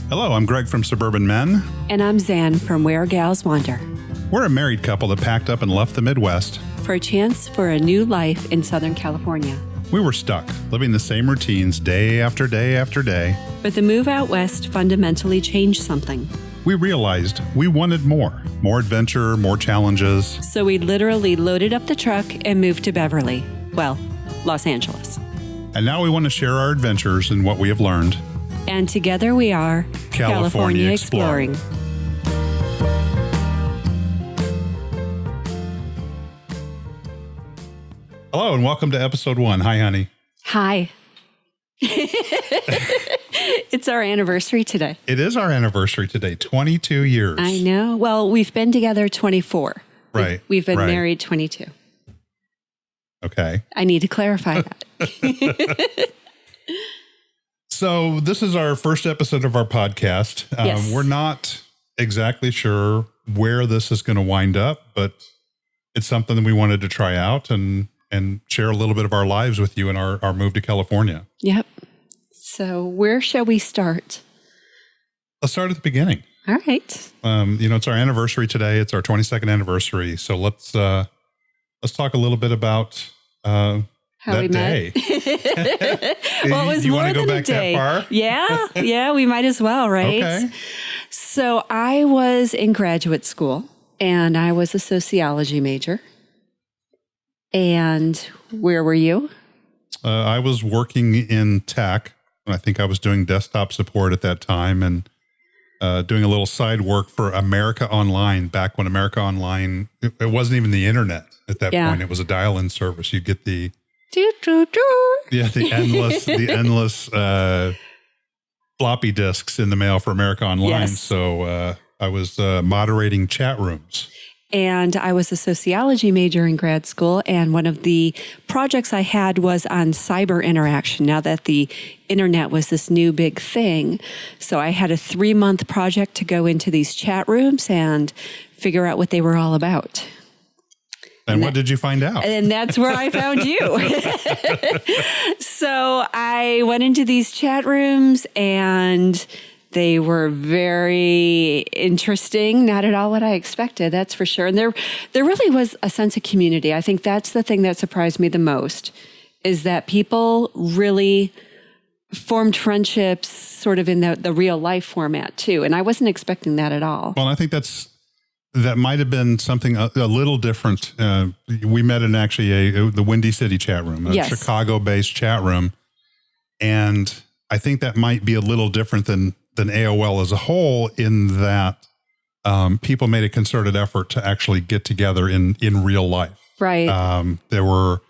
Hello, I'm Greg from Suburban Men. And I'm Zan from Where Gals Wander. We're a married couple that packed up and left the Midwest. For a chance for a new life in Southern California. We were stuck, living the same routines day after day after day. But the move out west fundamentally changed something. We realized we wanted more adventure, more challenges. So we literally loaded up the truck and moved to Beverly. Well, Los Angeles. And now we want to share our adventures and what we have learned. And together we are California Exploring. Hello and welcome to episode 1. Hi, honey. Hi. It's our anniversary today. It is our anniversary today, 22 years. I know. Well, we've been together 24. Right. We've been right. married 22. Okay. I need to clarify that. So this is our first episode of our podcast. Yes. We're not exactly sure where this is going to wind up, but it's something that we wanted to try out and share a little bit of our lives with you and our move to California. Yep. So where shall we start? Let's start at the beginning. All right. It's our anniversary today. It's our 22nd anniversary. So let's talk a little bit about how that we day. met. Well, it was you more want to go than back a day. that far? Yeah, we might as well, right? Okay. So I was in graduate school and I was a sociology major. And where were you? I was working in tech. I think I was doing desktop support at that time and doing a little side work for America Online back when America Online, it wasn't even the internet at that point. It was a dial-in service. You'd get the the endless floppy disks in the mail for America Online. Yes. So I was moderating chat rooms. And I was a sociology major in grad school. And one of the projects I had was on cyber interaction, now that the internet was this new big thing. So I had a 3-month project to go into these chat rooms and figure out what they were all about. And what did you find out? And that's where I found you. So I went into these chat rooms and they were very interesting, not at all what I expected, that's for sure. And there really was a sense of community. I think that's the thing that surprised me the most, is that people really formed friendships sort of in the real life format too. And I wasn't expecting that at all. Well, I think that might have been something a little different. We met in actually the Windy City chat room, a Chicago-based chat room. And I think that might be a little different than AOL as a whole, in that people made a concerted effort to actually get together in real life. Right. There were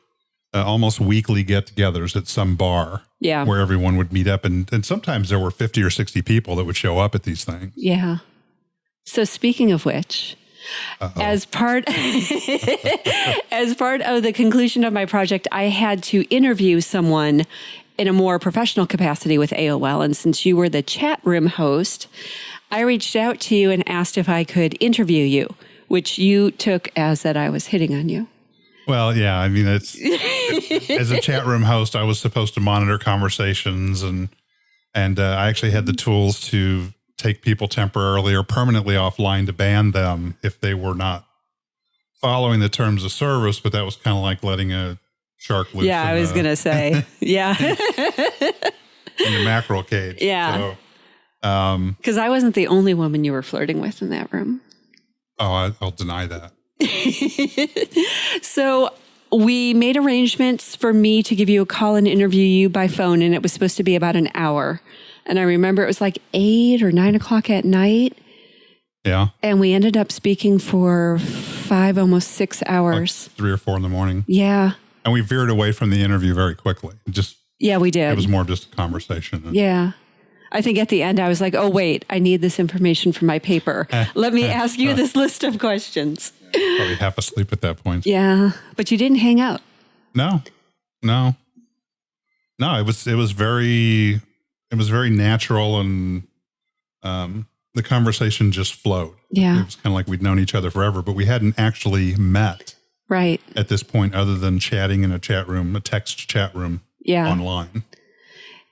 almost weekly get-togethers at some bar where everyone would meet up. And sometimes there were 50 or 60 people that would show up at these things. Yeah. So speaking of which, as part of the conclusion of my project, I had to interview someone in a more professional capacity with AOL. And since you were the chat room host, I reached out to you and asked if I could interview you, which you took as that I was hitting on you. Well, yeah, I mean, it's as a chat room host, I was supposed to monitor conversations and I actually had the tools to take people temporarily or permanently offline to ban them if they were not following the terms of service. But that was kind of like letting a shark loose. Yeah, I was going to say, yeah. in your mackerel cage. Yeah. So, because I wasn't the only woman you were flirting with in that room. Oh, I'll deny that. So we made arrangements for me to give you a call and interview you by phone, and it was supposed to be about an hour. And I remember it was like 8 or 9 o'clock at night. Yeah. And we ended up speaking for 5, almost 6 hours. Like 3 or 4 in the morning. Yeah. And we veered away from the interview very quickly. Yeah, we did. It was more just a conversation. Yeah. I think at the end I was like, oh, wait, I need this information for my paper. Let me ask you this list of questions. Probably half asleep at that point. Yeah. But you didn't hang out. No, it was very natural, and the conversation just flowed. Yeah. It was kind of like we'd known each other forever, but we hadn't actually met right at this point other than chatting in a chat room, a text chat room online.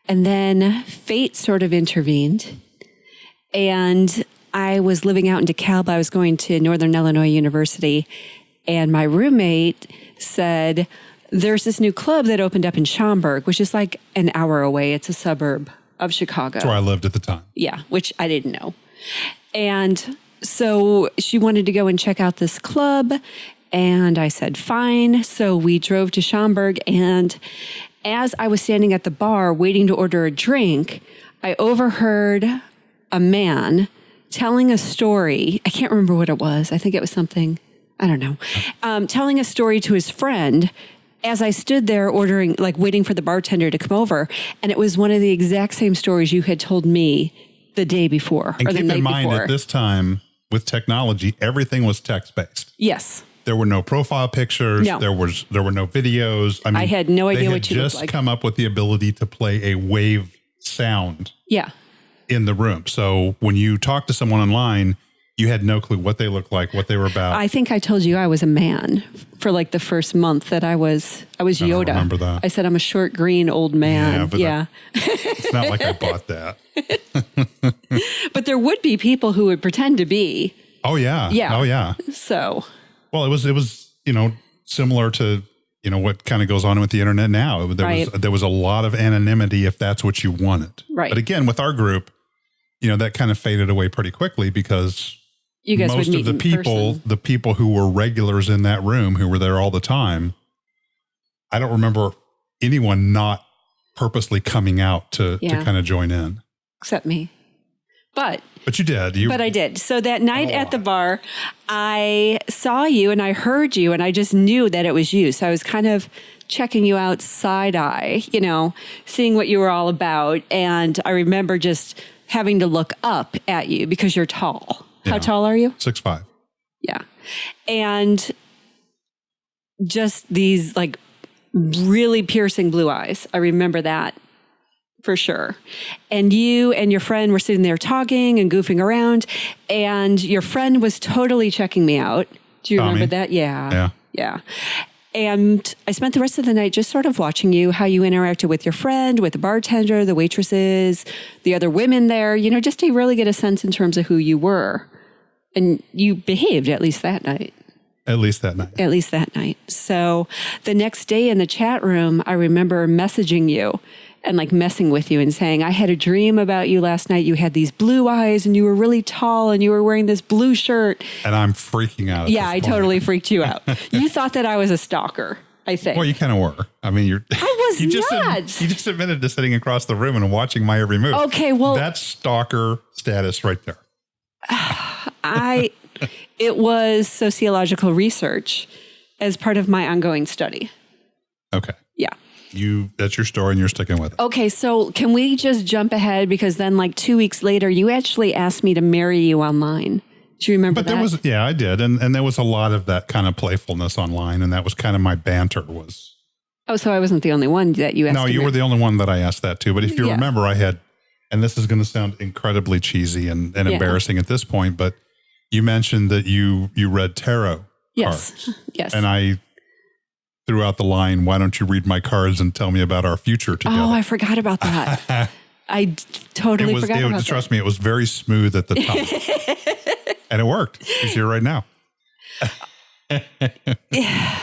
And then fate sort of intervened. And I was living out in DeKalb. I was going to Northern Illinois University. And my roommate said, there's this new club that opened up in Schaumburg, which is like an hour away. It's a suburb of Chicago. That's where I lived at the time. Yeah, which I didn't know. And so she wanted to go and check out this club. And I said, fine. So we drove to Schaumburg. And as I was standing at the bar waiting to order a drink, I overheard a man telling a story. I can't remember what it was. I think it was something, I don't know, telling a story to his friend as I stood there ordering, like waiting for the bartender to come over. And it was one of the exact same stories you had told me the day before and or the night before. keep in mind, at this time with technology, everything was text-based. Yes. There were no profile pictures. No. There were no videos. I mean, I had no idea what you looked like. They had just come up with the ability to play a wave sound. Yeah. In the room. So when you talk to someone online, you had no clue what they looked like, what they were about. I think I told you I was a man for like the first month that I was Yoda. I don't remember that. I said I'm a short, green, old man. Yeah. It's not like I bought that. But there would be people who would pretend to be. Oh yeah. Yeah. Oh yeah. So. Well, it was, similar to, what kind of goes on with the internet now. There was a lot of anonymity if that's what you wanted. Right. But again, with our group, that kind of faded away pretty quickly because you guys most of the people who were regulars in that room, who were there all the time, I don't remember anyone not purposely coming out to kind of join in. Except me. But you did. But I did. So that night at the bar, I saw you and I heard you and I just knew that it was you. So I was kind of checking you out side eye, seeing what you were all about. And I remember just having to look up at you because you're tall. Yeah. How tall are you? 6'5". Yeah. And just these like really piercing blue eyes. I remember that. For sure. And you and your friend were sitting there talking and goofing around, and your friend was totally checking me out. Do you remember that? Yeah. And I spent the rest of the night just sort of watching you, how you interacted with your friend, with the bartender, the waitresses, the other women there, just to really get a sense in terms of who you were. And you behaved at least that night. At least that night. So the next day in the chat room, I remember messaging you and like messing with you and saying, I had a dream about you last night. You had these blue eyes and you were really tall and you were wearing this blue shirt. And I'm freaking out. Yeah, I totally freaked you out. You thought that I was a stalker, I think. Well, you kind of were. I mean, I was not. You just admitted to sitting across the room and watching my every move. Okay, well. That's stalker status right there. It was sociological research as part of my ongoing study. Okay. Yeah. That's your story and you're sticking with it. Okay, so can we just jump ahead? Because then like 2 weeks later, you actually asked me to marry you online. Do you remember that? Yeah, I did. And there was a lot of that kind of playfulness online. And that was kind of my banter was. Oh, so I wasn't the only one that you asked. No, you were the only one that I asked that to. But if you remember, I had, and this is going to sound incredibly cheesy and embarrassing at this point, but you mentioned that you read tarot cards. Yes. And I threw out the line, why don't you read my cards and tell me about our future together? Oh, I forgot about that. I totally forgot about that. Trust me, it was very smooth at the time. And it worked. He's here right now.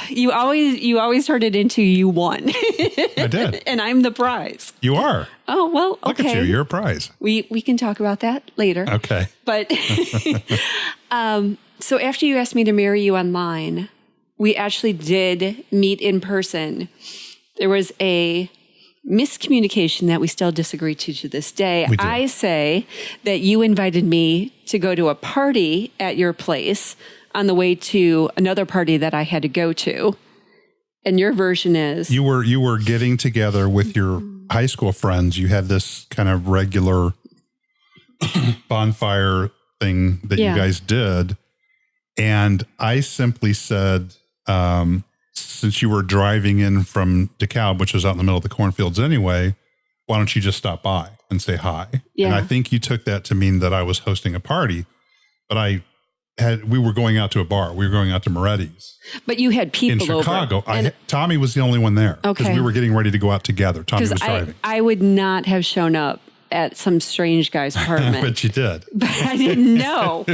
You always turned it into you won. I did. And I'm the prize. You are. Oh, well, okay. Look at you. You're a prize. We can talk about that later. Okay. But so after you asked me to marry you online, we actually did meet in person. There was a miscommunication that we still disagree to this day. I say that you invited me to go to a party at your place on the way to another party that I had to go to. And your version is? You were getting together with your high school friends. You had this kind of regular bonfire thing that you guys did. And I simply said, since you were driving in from DeKalb, which was out in the middle of the cornfields anyway, why don't you just stop by and say hi? Yeah. And I think you took that to mean that I was hosting a party, but we were going out to a bar. We were going out to Moretti's. But you had people in Chicago. Tommy was the only one there. Okay. Because we were getting ready to go out together. Tommy was driving. I would not have shown up at some strange guy's apartment. But you did. But I didn't know.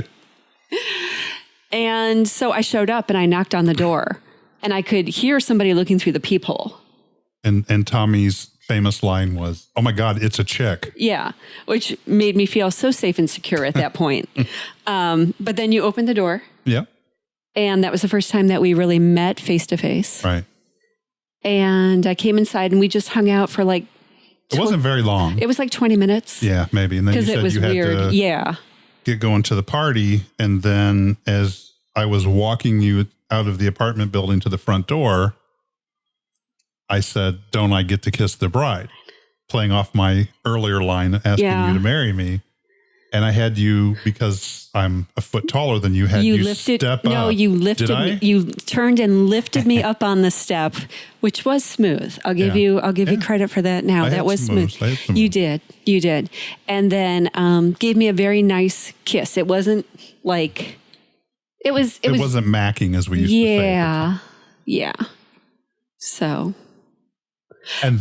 And so I showed up and I knocked on the door and I could hear somebody looking through the peephole. And Tommy's famous line was, "Oh my God, it's a chick." Yeah, which made me feel so safe and secure at that point. But then you opened the door. Yeah. And that was the first time that we really met face to face. Right. And I came inside and we just hung out for like... It wasn't very long. It was like 20 minutes. Yeah, maybe. And then you said it was you had weird. to get going to the party. And then as I was walking you out of the apartment building to the front door, I said, "Don't I get to kiss the bride?" Playing off my earlier line, asking you to marry me. And I had you, because I'm a foot taller than you, had you step up. No, you lifted Did I? me. You turned and lifted me up on the step, which was smooth. I'll give you credit for that now. That was smooth. You did. And then gave me a very nice kiss. It wasn't like it wasn't macking, as we used to say. Yeah. So and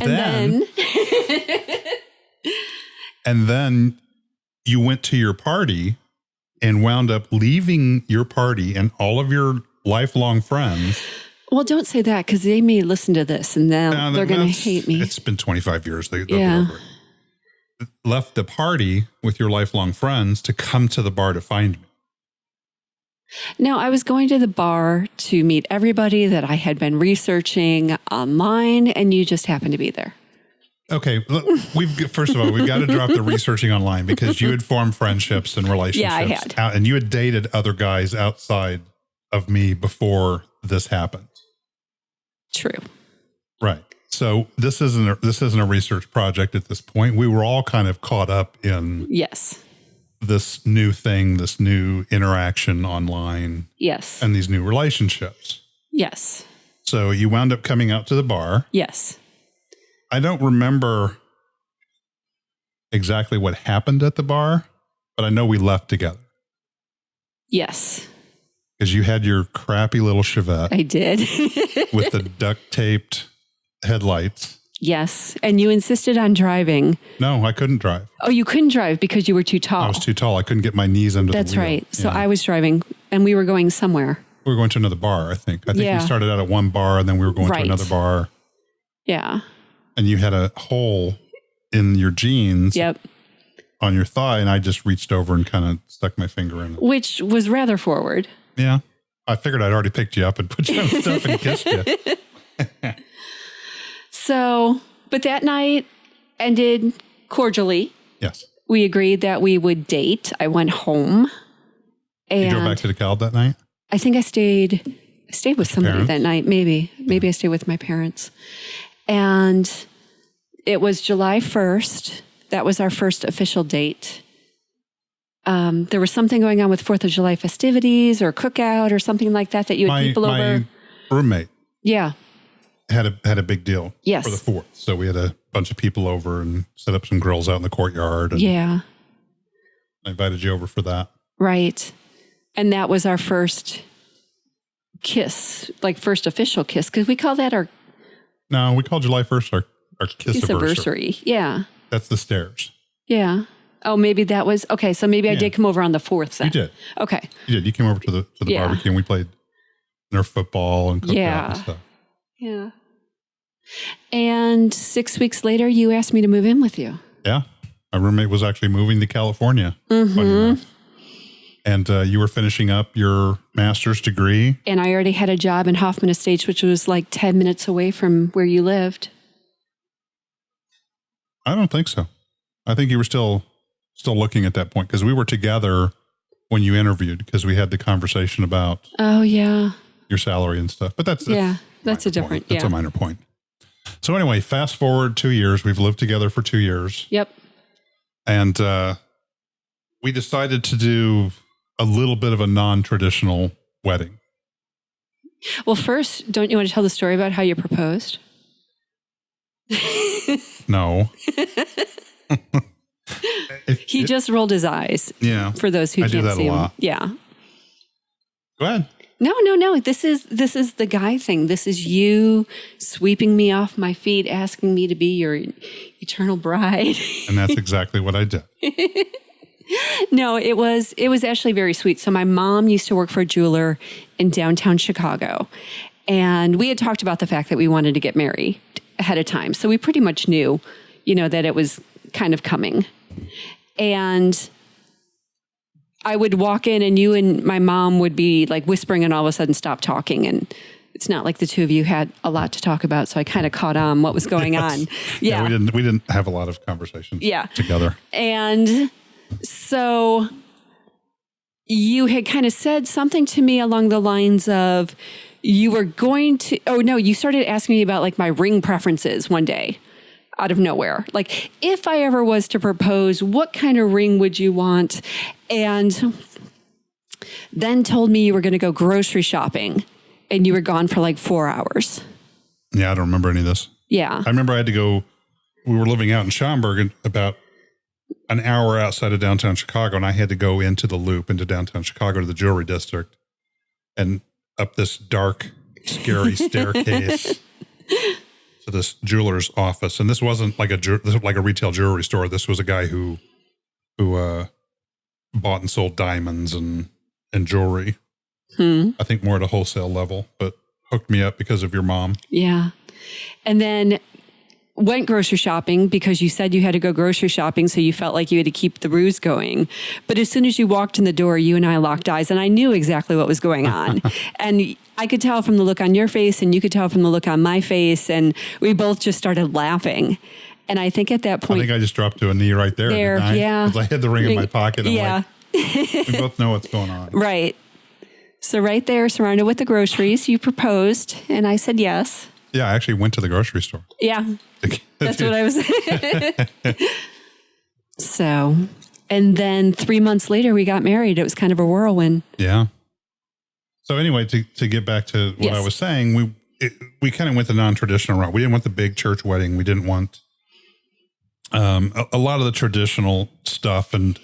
then you went to your party and wound up leaving your party and all of your lifelong friends. Well, don't say that, because they may listen to this and then they're going to hate me. It's been 25 years. They'll be over it. Left the party with your lifelong friends to come to the bar to find me. No, I was going to the bar to meet everybody that I had been researching online, and you just happened to be there. Okay, first of all, we've got to drop the researching online, because you had formed friendships and relationships. Yeah, I had. And you had dated other guys outside of me before this happened. True. Right. So this isn't a research project at this point. We were all kind of caught up in this new thing, this new interaction online. Yes. And these new relationships. Yes. So you wound up coming out to the bar. Yes. I don't remember exactly what happened at the bar, but I know we left together. Yes. Because you had your crappy little Chevette. I did. With the duct taped headlights. Yes. And you insisted on driving. No, I couldn't drive. Oh, you couldn't drive because you were too tall. I was too tall. I couldn't get my knees under the wheel. That's right. So I was driving and we were going somewhere. We were going to another bar, I think. We started out at one bar and then we were going to another bar. Yeah. And you had a hole in your jeans. Yep. On your thigh, and I just reached over and kind of stuck my finger in it. Which was rather forward. Yeah. I figured I'd already picked you up and put you on stuff and kissed you. So, but that night ended cordially. Yes. We agreed that we would date. I went home. And you drove back to DeKalb that night? I think I stayed with somebody that night. Maybe I stayed with my parents. And it was July 1st. That was our first official date. There was something going on with 4th of July festivities or cookout or something like that you had people over. My roommate. Yeah. Had a big deal. Yes. For the 4th. So we had a bunch of people over and set up some grills out in the courtyard. And I invited you over for that. Right. And that was our first kiss, like first official kiss, because we call that our... No, we call July 1st our kiss-iversary. Yeah. That's the stairs. Yeah. Oh, maybe that was... Okay, so maybe I did come over on the 4th then. You did. Okay. You did. You came over to the barbecue and we played Nerf football and cooked out and stuff. Yeah. And 6 weeks later, you asked me to move in with you. Yeah. My roommate was actually moving to California. Mm-hmm. And you were finishing up your master's degree. And I already had a job in Hoffman Estates, which was like 10 minutes away from where you lived. I don't think so. I think you were still looking at that point, because we were together when you interviewed, because we had the conversation about your salary and stuff. But that's a different. That's a minor point. So anyway, fast forward 2 years. We've lived together for 2 years. Yep. And we decided to do a little bit of a non-traditional wedding. Well, first, don't you want to tell the story about how you proposed? No. He just rolled his eyes. Yeah. For those who can't see him. I do that a lot. Yeah. Go ahead. No. This is the guy thing. This is you sweeping me off my feet, asking me to be your eternal bride. And that's exactly what I did. No, it was actually very sweet. So my mom used to work for a jeweler in downtown Chicago. And we had talked about the fact that we wanted to get married ahead of time. So we pretty much knew, that it was kind of coming. And I would walk in and you and my mom would be like whispering and all of a sudden stop talking. And it's not like the two of you had a lot to talk about. So I kind of caught on what was going on. Yeah. We didn't have a lot of conversations together. And so you had kind of said something to me along the lines of you started asking me about like my ring preferences one day out of nowhere. Like if I ever was to propose, what kind of ring would you want? And then told me you were going to go grocery shopping and you were gone for like 4 hours. Yeah, I don't remember any of this. Yeah. I remember I had to go, we were living out in Schaumburg about an hour outside of downtown Chicago, and I had to go into the loop into downtown Chicago to the jewelry district and up this dark, scary staircase to this jeweler's office. And this wasn't like a retail jewelry store. This was a guy who bought and sold diamonds and jewelry. I think more at a wholesale level, but hooked me up because of your mom. Yeah. And then went grocery shopping because you said you had to go grocery shopping. So you felt like you had to keep the ruse going. But as soon as you walked in the door, you and I locked eyes and I knew exactly what was going on. And I could tell from the look on your face and you could tell from the look on my face. And we both just started laughing. And I think at that point, I think I just dropped to a knee right there. Yeah. Because I had the ring in my pocket. And yeah. We both know what's going on. Right. So right there, surrounded with the groceries, you proposed, and I said yes. Yeah, I actually went to the grocery store. Yeah, that's what I was. So, and then 3 months later, we got married. It was kind of a whirlwind. Yeah. So anyway, to get back to what I was saying, we kind of went the non-traditional route. We didn't want the big church wedding. We didn't want a lot of the traditional stuff, and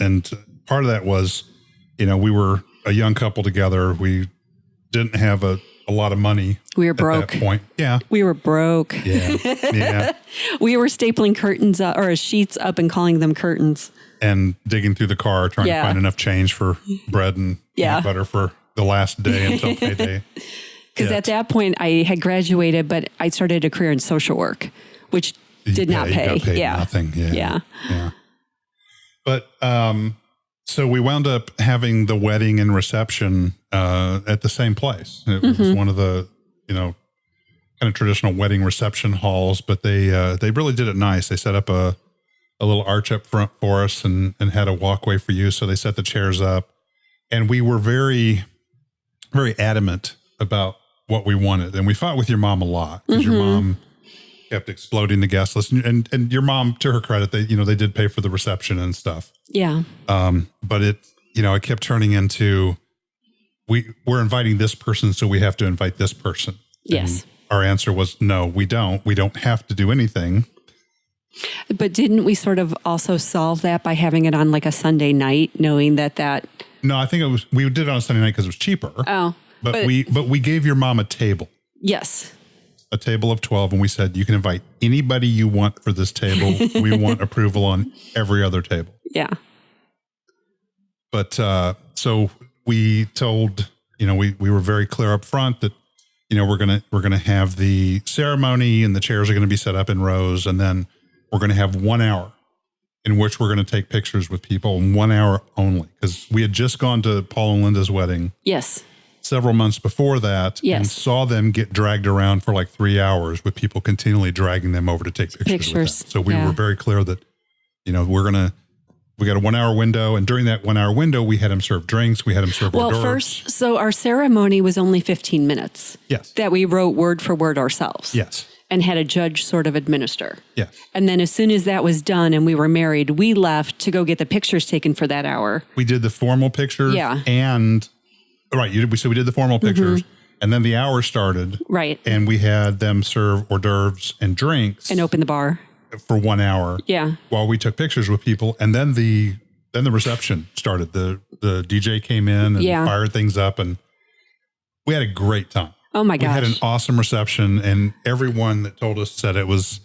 part of that was, we were a young couple together. We didn't have a lot of money. We were broke. At that point. Yeah. We were broke. Yeah. Yeah. We were stapling curtains or sheets up and calling them curtains. And digging through the car, trying to find enough change for bread and peanut butter for the last day until payday. Because at that point I had graduated, but I started a career in social work, which did not pay. You got paid nothing. Yeah. But, so we wound up having the wedding and reception at the same place. It was one of the, kind of traditional wedding reception halls, but they really did it nice. They set up a little arch up front for us and had a walkway for you. So they set the chairs up, and we were very, very adamant about what we wanted. And we fought with your mom a lot because your mom kept exploding the guest list, and your mom, to her credit, they did pay for the reception and stuff. Yeah. But it kept turning into, we're inviting this person, so we have to invite this person. Yes. And our answer was, no, we don't. We don't have to do anything. But didn't we sort of also solve that by having it on like a Sunday night, knowing that? No, I think we did it on a Sunday night because it was cheaper. Oh. But we gave your mom a table. Yes. A table of 12, and we said, you can invite anybody you want for this table. We want approval on every other table. Yeah. But so we told, we were very clear up front that, we're gonna have the ceremony and the chairs are going to be set up in rows, and then we're going to have 1 hour in which we're going to take pictures with people, 1 hour only, because we had just gone to Paul and Linda's wedding. Yes. Several months before that, and saw them get dragged around for like 3 hours with people continually dragging them over to take pictures. With them. So we were very clear that, we got a 1 hour window, and during that 1 hour window, we had them serve drinks, we had them serve hors d'oeuvres. So our ceremony was only 15 minutes. Yes. That we wrote word for word ourselves. Yes. And had a judge sort of administer. Yes. And then as soon as that was done and we were married, we left to go get the pictures taken for that hour. We did the formal pictures. Yeah. And so we did the formal pictures, and then the hour started. Right. And we had them serve hors d'oeuvres and drinks. And open the bar. For 1 hour. Yeah. While we took pictures with people. And then the reception started. The DJ came in and fired things up. And we had a great time. Oh my gosh. We had an awesome reception, and everyone that told us said it was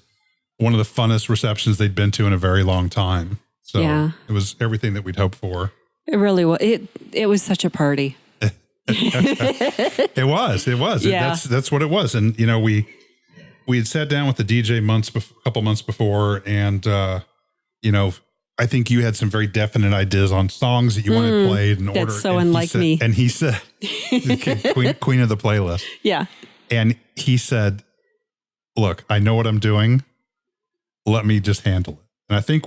one of the funnest receptions they'd been to in a very long time. So it was everything that we'd hoped for. It really was. It was such a party. It was. Yeah. That's what it was. And, you know, we had sat down with the DJ a couple months before, and, you know, I think you had some very definite ideas on songs that you wanted played in order. That's so unlike me. And he said, queen of the playlist. Yeah. And he said, look, I know what I'm doing. Let me just handle it. And I think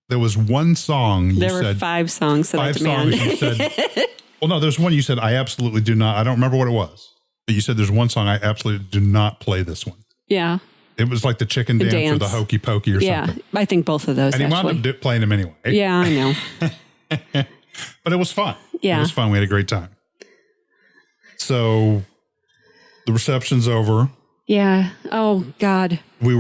there was one song you said. There were 5 songs that I demand. 5 songs you said. Well, no, there's one you said, I absolutely do not. I don't remember what it was. But you said there's one song, I absolutely do not play this one. Yeah. It was like the chicken dance or the hokey pokey or something. Yeah, I think both of those. And he wound up playing them anyway. Yeah, I know. But it was fun. Yeah. It was fun. We had a great time. So the reception's over. Yeah. Oh, God. We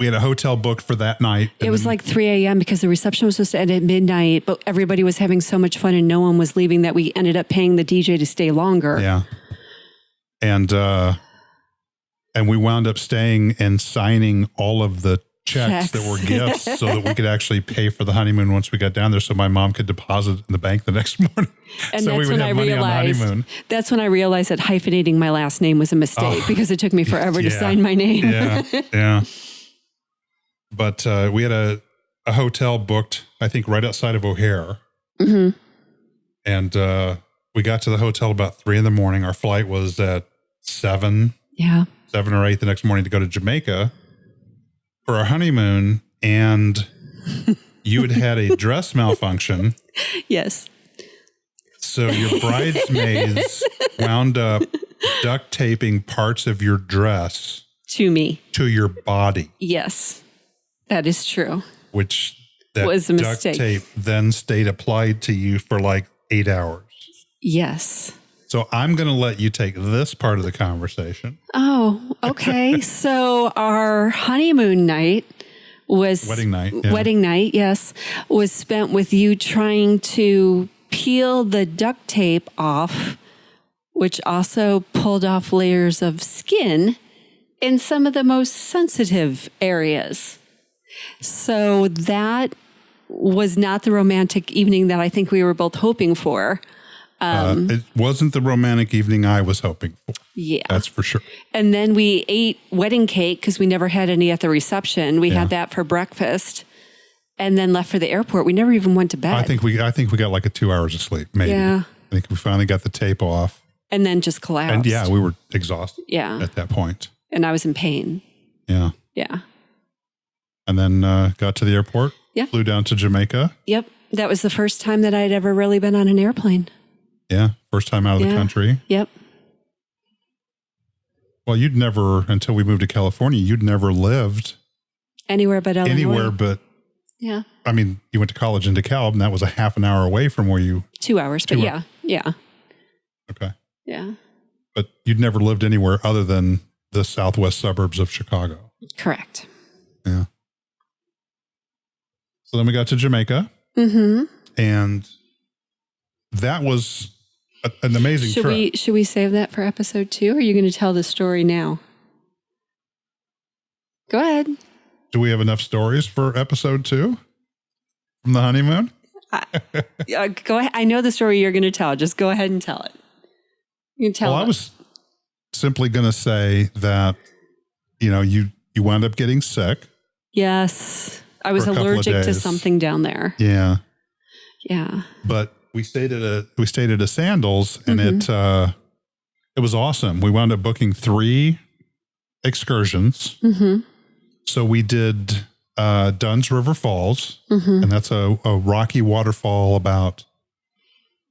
had a hotel booked for that night. It was like 3 a.m. because the reception was supposed to end at midnight, but everybody was having so much fun and no one was leaving that we ended up paying the DJ to stay longer. Yeah. And we wound up staying and signing all of the checks that were gifts so that we could actually pay for the honeymoon once we got down there so my mom could deposit it in the bank the next morning. And so that's when I realized that hyphenating my last name was a mistake because it took me forever to sign my name. Yeah. But we had a hotel booked, I think, right outside of O'Hare. Mm-hmm. And we got to the hotel about 3 a.m. Our flight was at 7. Yeah. 7 or 8 the next morning to go to Jamaica for our honeymoon. And you had a dress malfunction. Yes. So your bridesmaids wound up duct taping parts of your dress to your body. Yes, that is true. Which that was a duct mistake. Tape then stayed applied to you for like 8 hours. Yes. So I'm going to let you take this part of the conversation. Oh, okay. So our honeymoon night was wedding night. Yes, was spent with you trying to peel the duct tape off, which also pulled off layers of skin in some of the most sensitive areas. So that was not the romantic evening that I think we were both hoping for. It wasn't the romantic evening I was hoping for. Yeah. That's for sure. And then we ate wedding cake because we never had any at the reception. We had that for breakfast and then left for the airport. We never even went to bed. I think we got like 2 hours of sleep, maybe. Yeah. I think we finally got the tape off. And then just collapsed. And we were exhausted at that point. And I was in pain. Yeah. Yeah. And then got to the airport. Yeah. Flew down to Jamaica. Yep. That was the first time that I'd ever really been on an airplane. Yeah. First time out of the country. Yep. Well, until we moved to California, you'd never lived anywhere but Illinois. Anywhere but. Yeah. I mean, you went to college in DeKalb, and that was a half an hour away from where you. 2 hours, but yeah. Okay. Yeah. But you'd never lived anywhere other than the southwest suburbs of Chicago. Correct. Yeah. So then we got to Jamaica. Mm-hmm. And that was an amazing trip. Should we save that for episode 2? Or are you going to tell the story now? Go ahead. Do we have enough stories for episode 2 from the honeymoon? Go ahead. I know the story you're going to tell. Just go ahead and tell it. You can tell. Well, I was simply going to say that, you wound up getting sick. Yes. I was allergic to something down there. Yeah. Yeah. But we stayed at a Sandals, and it was awesome. We wound up booking 3 excursions. Mm-hmm. So we did Dunn's River Falls, and that's a rocky waterfall about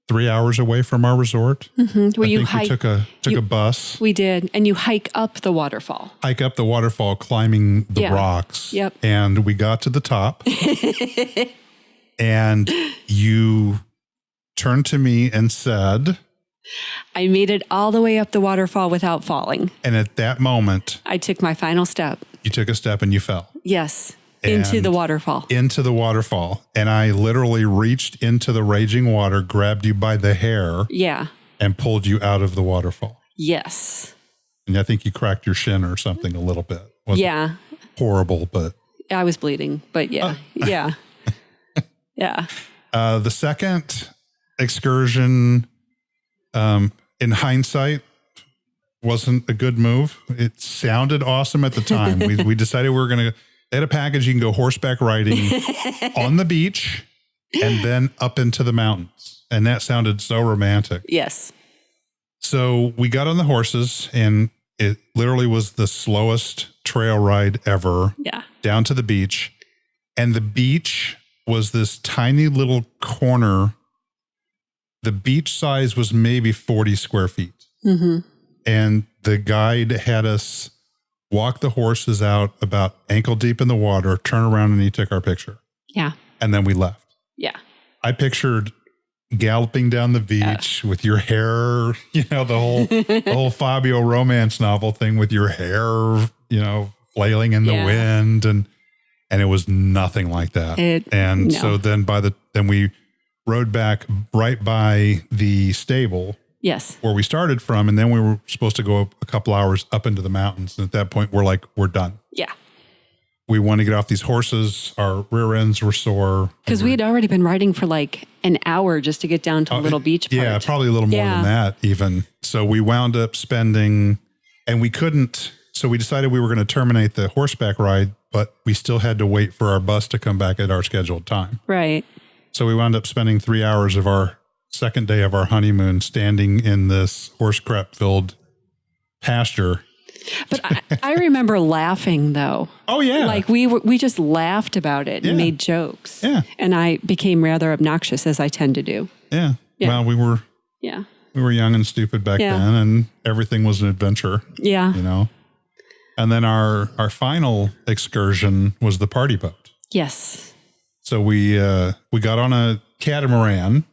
3 hours away from our resort. Mm-hmm. We took a bus. We did, and you hike up the waterfall. Climbing the rocks. Yep. And we got to the top, and you turned to me and said, I made it all the way up the waterfall without falling. And at that moment, I took my final step. You took a step and you fell. Yes. Into the waterfall. And I literally reached into the raging water, grabbed you by the hair. Yeah. and pulled you out of the waterfall. Yes. And I think you cracked your shin or something a little bit. Wasn't horrible, but I was bleeding, but yeah. The second excursion, in hindsight, wasn't a good move. It sounded awesome at the time. We decided we were going to, they had a package. You can go horseback riding on the beach and then up into the mountains. And that sounded so romantic. Yes. So we got on the horses, and it literally was the slowest trail ride ever. Yeah. Down to the beach. And the beach was this tiny little corner. The beach size was maybe 40 square feet. Mm-hmm. And the guide had us walk the horses out about ankle deep in the water, turn around, and he took our picture. Yeah. And then we left. Yeah. I pictured galloping down the beach with your hair, the whole Fabio romance novel thing with your hair, flailing in the wind. And it was nothing like that. So then then we rode back right by the stable. Yes. Where we started from. And then we were supposed to go a couple hours up into the mountains. And at that point, we're done. Yeah. We want to get off these horses. Our rear ends were sore. Because we had already been riding for like an hour just to get down to Little Beach part. Yeah, probably a little more than that even. So we wound up spending, and we couldn't, so we decided we were going to terminate the horseback ride, but we still had to wait for our bus to come back at our scheduled time. Right. So we wound up spending 3 hours of our second day of our honeymoon standing in this horse crap filled pasture. But I remember laughing though. Oh yeah. Like we just laughed about it and made jokes. Yeah. And I became rather obnoxious, as I tend to do. Yeah. Well, we were young and stupid back then, and everything was an adventure. Yeah. And then our final excursion was the party boat. Yes. So we got on a catamaran,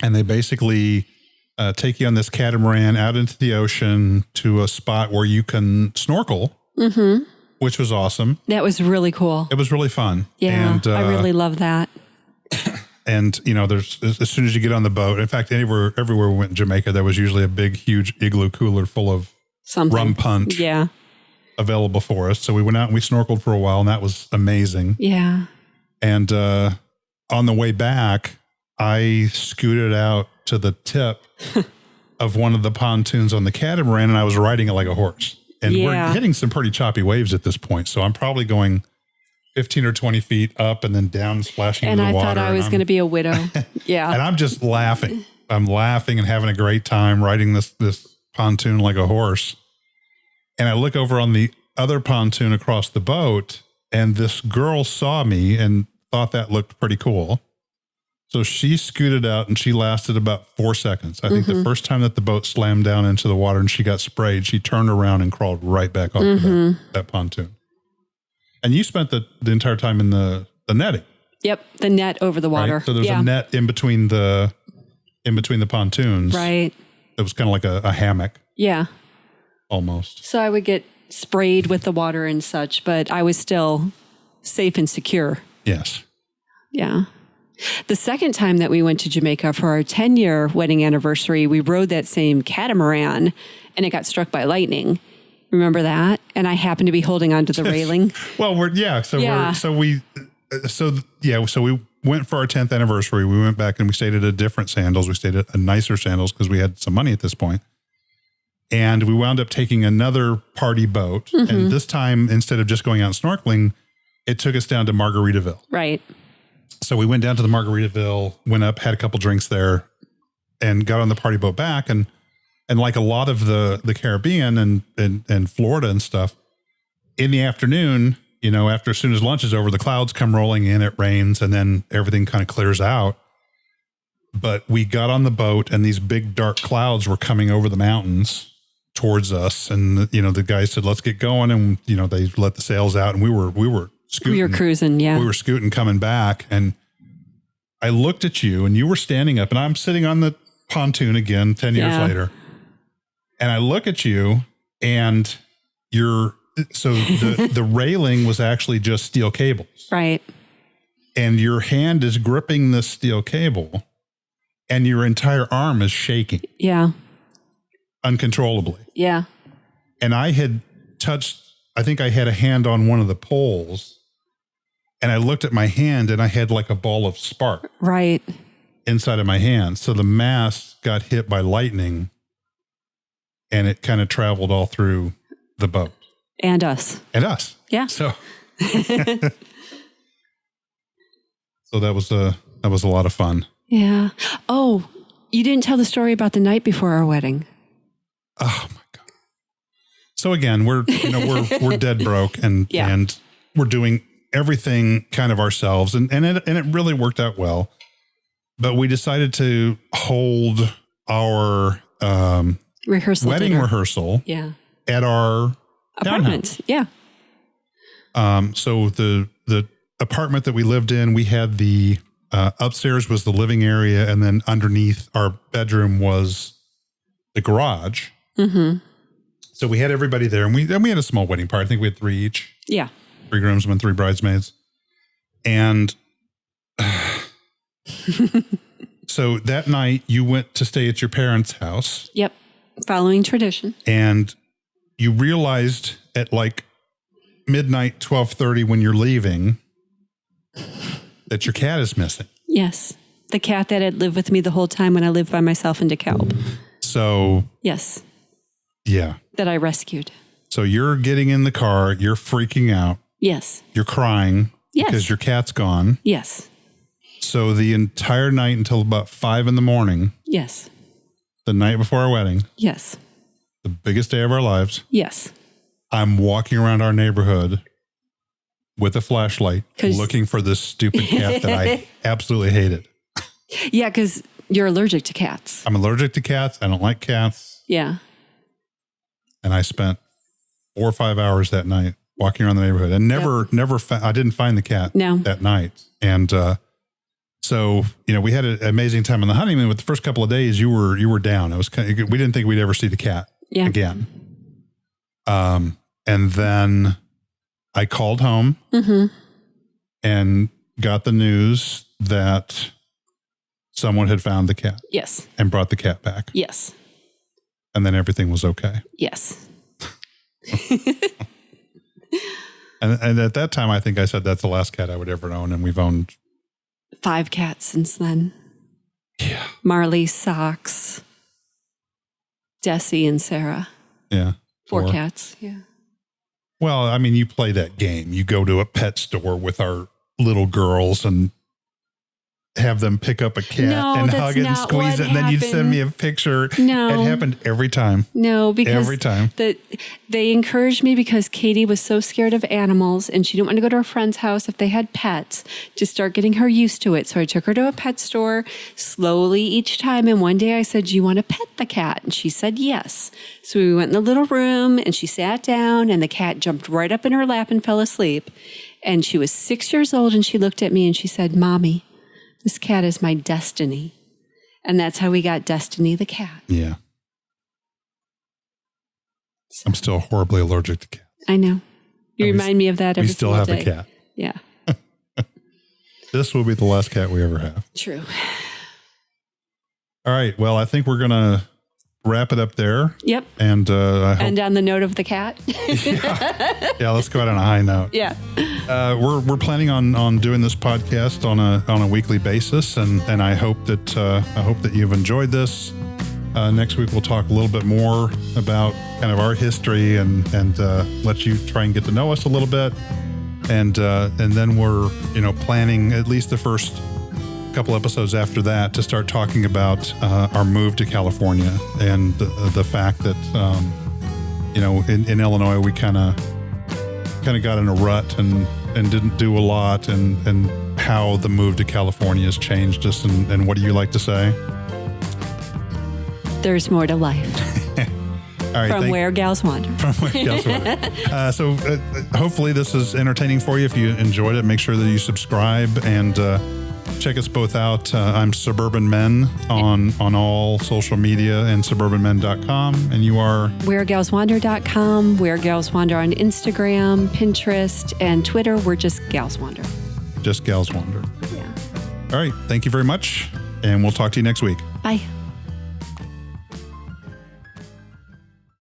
and they basically take you on this catamaran out into the ocean to a spot where you can snorkel, which was awesome. That was really cool. It was really fun. Yeah, and, I really love that. And, there's, as soon as you get on the boat, in fact, everywhere we went in Jamaica, there was usually a big, huge igloo cooler full of rum punch available for us. So we went out and we snorkeled for a while, and that was amazing. Yeah. And on the way back, I scooted out to the tip of one of the pontoons on the catamaran, and I was riding it like a horse. And we're hitting some pretty choppy waves at this point. So I'm probably going 15 or 20 feet up and then down, splashing into the water. And I thought I was going to be a widow. Yeah. And I'm just laughing. I'm laughing and having a great time riding this pontoon like a horse. And I look over on the other pontoon across the boat, and this girl saw me and thought that looked pretty cool. So she scooted out, and she lasted about 4 seconds. I think the first time that the boat slammed down into the water and she got sprayed, she turned around and crawled right back off that pontoon. And you spent the entire time in the netting. Yep, the net over the water. Right? So there's a net in between the pontoons. Right. It was kind of like a hammock. Yeah. Almost. So I would get sprayed with the water and such, but I was still safe and secure. Yes. Yeah. The second time that we went to Jamaica for our 10-year wedding anniversary, we rode that same catamaran, and it got struck by lightning. Remember that? And I happened to be holding onto the railing. Well, we went for our 10th anniversary. We went back and we stayed at a different Sandals. We stayed at a nicer Sandals because we had some money at this point. And we wound up taking another party boat. And this time, instead of just going out and snorkeling, it took us down to Margaritaville. Right. So we went down to the Margaritaville, went up, had a couple drinks there, and got on the party boat back. And like a lot of the Caribbean and Florida and stuff, in the afternoon, after as soon as lunch is over, the clouds come rolling in, it rains, and then everything kind of clears out. But we got on the boat, and these big dark clouds were coming over the mountains towards us. And, the guys said, let's get going. And, they let the sails out, and we were scooting. We were cruising, yeah. We were scooting coming back, and I looked at you, and you were standing up, and I'm sitting on the pontoon again 10 years later. And I look at you, and the railing was actually just steel cables. Right. And your hand is gripping the steel cable, and your entire arm is shaking. Yeah. Uncontrollably. Yeah. And I had touched, I think I had a hand on one of the poles, and I looked at my hand and I had like a ball of spark. Right. Inside of my hand. So the mast got hit by lightning and it kind of traveled all through the boat. And us. So Yeah. so that was a lot of fun. Yeah. Oh, you didn't tell the story about the night before our wedding. Oh my God. So again, we're dead broke and we're doing everything kind of ourselves and it really worked out well. But we decided to hold our wedding rehearsal at our apartment. Yeah. So the apartment that we lived in, we had the upstairs was the living area, and then underneath our bedroom was the garage. Mm-hmm. So we had everybody there, and we had a small wedding party. I think we had 3 each. Yeah. 3 groomsmen, 3 bridesmaids. And so that night you went to stay at your parents' house. Yep. Following tradition. And you realized at like midnight, 12:30 when you're leaving that your cat is missing. Yes. The cat that had lived with me the whole time when I lived by myself in DeKalb. So. Yes. Yeah. That I rescued. So you're getting in the car, you're freaking out. Yes. You're crying. Yes. Because your cat's gone. Yes. So the entire night until about 5 a.m. Yes. The night before our wedding. Yes. The biggest day of our lives. Yes. I'm walking around our neighborhood with a flashlight looking for this stupid cat that I absolutely hated. Yeah, because you're allergic to cats. I'm allergic to cats. I don't like cats. Yeah. And I spent 4 or 5 hours that night walking around the neighborhood and I didn't find the cat that night. And, so, we had an amazing time on the honeymoon, but the first couple of days you were down. It was we didn't think we'd ever see the cat again. And then I called home and got the news that someone had found the cat. Yes. And brought the cat back. Yes. And then everything was okay. Yes. and at that time, I think I said that's the last cat I would ever own. And we've owned 5 cats since then. Yeah. Marley, Socks, Desi, and Sarah. Yeah. 4 cats. Yeah. Well, I mean, you play that game. You go to a pet store with our little girls and have them pick up a cat and hug it and squeeze it. And then you'd send me a picture. No. It happened every time. No, because every time. They encouraged me because Katie was so scared of animals and she didn't want to go to her friend's house if they had pets to start getting her used to it. So I took her to a pet store slowly each time. And one day I said, "Do you want to pet the cat?" And she said, "Yes." So we went in the little room and she sat down and the cat jumped right up in her lap and fell asleep. And she was 6 years old and she looked at me and she said, "Mommy, this cat is my Destiny." And that's how we got Destiny the cat. Yeah. So. I'm still horribly allergic to cats. I know. You remind me of that every single day. We still have a cat. Yeah. This will be the last cat we ever have. True. All right. Well, I think we're going to wrap it up there. Yep. And and on the note of the cat. Yeah, let's go out on a high note. Yeah. We're planning on doing this podcast on a weekly basis, and I hope that you've enjoyed this. Next week we'll talk a little bit more about kind of our history and let you try and get to know us a little bit, and then we're planning at least the first couple episodes after that to start talking about our move to California and the fact that in Illinois we kind of got in a rut and didn't do a lot, and how the move to California has changed us, and what do you like to say? There's more to life. All right, From Where Gals Wander. From Where Gals Wander. So hopefully this is entertaining for you. If you enjoyed it, make sure that you subscribe and check us both out. I'm Suburban Men on all social media and suburbanmen.com. And you are? WhereGalsWander.com, Where Gals Wander on Instagram, Pinterest, and Twitter. We're just Gals Wander. Just Gals Wander. Yeah. All right. Thank you very much. And we'll talk to you next week. Bye.